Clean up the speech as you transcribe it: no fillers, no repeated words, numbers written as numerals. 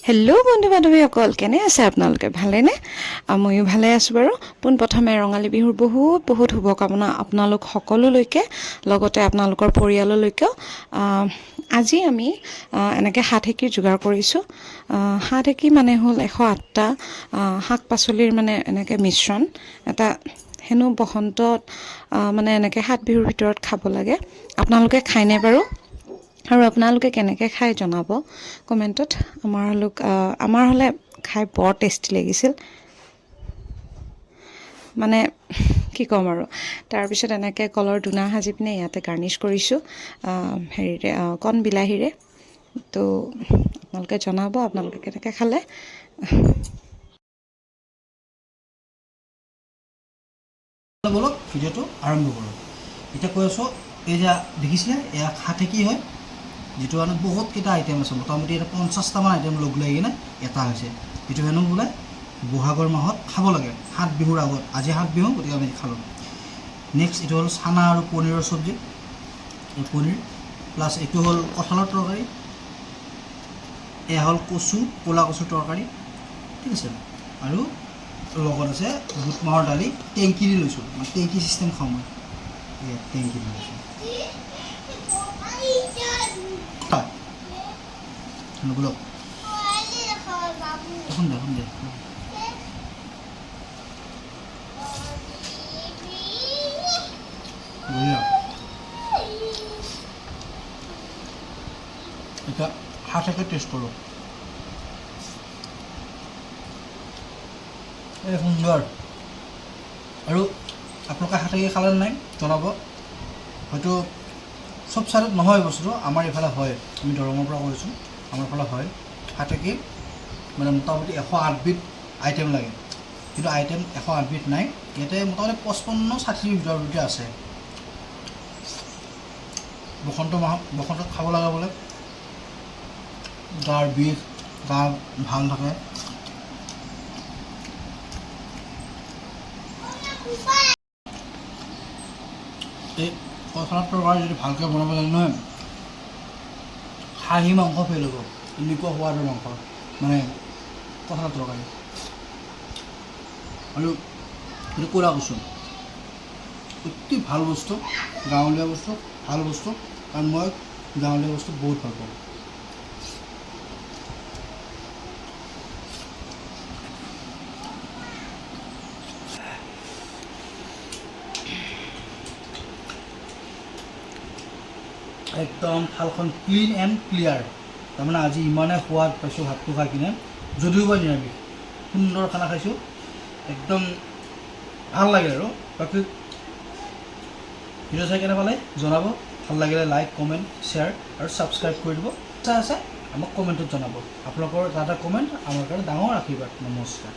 Hello' বন্ধু বান্ধৱীসকল, কেনে আছে আপোনালোকে? ভালেনে? ময়ো ভালে আছোঁ বাৰু। পোনপ্ৰথমে ৰঙালী বিহুৰ বহুত বহুত শুভকামনা আপোনালোক সকলোলৈকে, লগতে আপোনালোকৰ পৰিয়াললৈকেও। আজি আমি এনেকৈ হাত সেকি যোগাৰ কৰিছোঁ। হাত সেকি মানে হ'ল 108টা শাক পাচলিৰ মানে এনেকৈ মিশ্ৰণ এটা। হেনো বসন্তত মানে এনেকৈ 7 বিহুৰ ভিতৰত খাব লাগে। আপোনালোকে খায়নে বাৰু? আৰু আপোনালোকে কেনেকৈ খাই জনাব কমেণ্টত। আমাৰ হ'লে খাই বৰ টেষ্টি লাগিছিল, মানে কি ক'ম আৰু। তাৰপিছত এনেকৈ কলৰ দুনা সাজি পিনে ইয়াতে গাৰ্নিছ কৰিছোঁ হেৰিৰে, কণ বিলাহীৰে। তো আপোনালোকে জনাব আপোনালোকে কেনেকৈ খালে। বলক ভিডিঅ'টো আৰম্ভ কৰোঁ। এতিয়া কৈ আছোঁ, এই যে দেখিছিলে এয়া হাত সেকি হয়, যিটো মানে বহুতকেইটা আইটেম আছে, মোটামুটি এটা 50টামান আইটেম লগ লাগি কিনে এটা হৈছে। যিটো হেনো বোলে বহাগৰ মাহত খাব লাগে, 7 বিহুৰ আগত। আজি 7 বিহু, গতিকে আমি খালোঁ। নেক্সট এইটো হ'ল চানা আৰু পনীৰৰ চব্জি, এই পনীৰ প্লাছ এইটো হ'ল কঁঠালৰ তৰকাৰী, এয়া হ'ল কচু, ক'লা কচুৰ তৰকাৰী, ঠিক আছে। আৰু লগত আছে বুট মাহৰ দালি, টেংকি দি লৈছোঁ, মানে টেংকি চিষ্টেম খাওঁ মই। এয়া টেংকি দি লৈছোঁ। বলক দেখোন দে বঢ়িয়া। এতিয়া হাত সেকি টেষ্ট কৰোঁ। এই সুন্দৰ। আৰু আপোনালোকে হাত সেকি খালে নাই জনাব। হয়তো চব চাইডত নহয় বস্তুটো, আমাৰ এইফালে হয়। আমি দৰঙৰ পৰা কৰিছোঁ, আমাৰ ফালে হয় হাত সেকি। মানে মোটামুটি 108বিধ আইটেম লাগে, কিন্তু আইটেম 108বিধ নাই ইয়াতে। মোটামুটি 55-60ৰ ভিতৰতে আছে। বসন্তত খাব লগা বোলে, গাৰ বিষ, গা ভাল থাকে। এই কঁঠালৰ তৰকাৰী যদি ভালকৈ বনাব জানে নহয়, খাহী মাংস ফেল হ'ব, এনেকুৱা সোৱাদৰ মাংস মানে কঁঠালৰ তৰকাৰী। আৰু এইটো ক'লা কচু, অতি ভাল বস্তু, গাঁৱলীয়া বস্তু, ভাল বস্তু। কাৰণ মই গাঁৱলীয়া বস্তু বহুত ভাল পাওঁ। একদম থালখন ক্লিন এণ্ড ক্লিয়াৰ। তাৰমানে আজি ইমানে সোৱাদ পাইছোঁ ভাতটো খাই কিনে, যদিও বা নিৰামিষ, সুন্দৰ খানা খাইছোঁ, একদম ভাল লাগে। আৰু বাকী ভিডিঅ' চাই কেনে পালে জনাব। ভাল লাগিলে লাইক, কমেণ্ট, শ্বেয়াৰ আৰু ছাবস্ক্ৰাইব কৰি দিব। ইচ্ছা আছে আমাক কমেণ্টত জনাব। আপোনালোকৰ এটা কমেণ্ট আমাৰ কাৰণে ডাঙৰ আশীৰ্বাদ। নমস্কাৰ।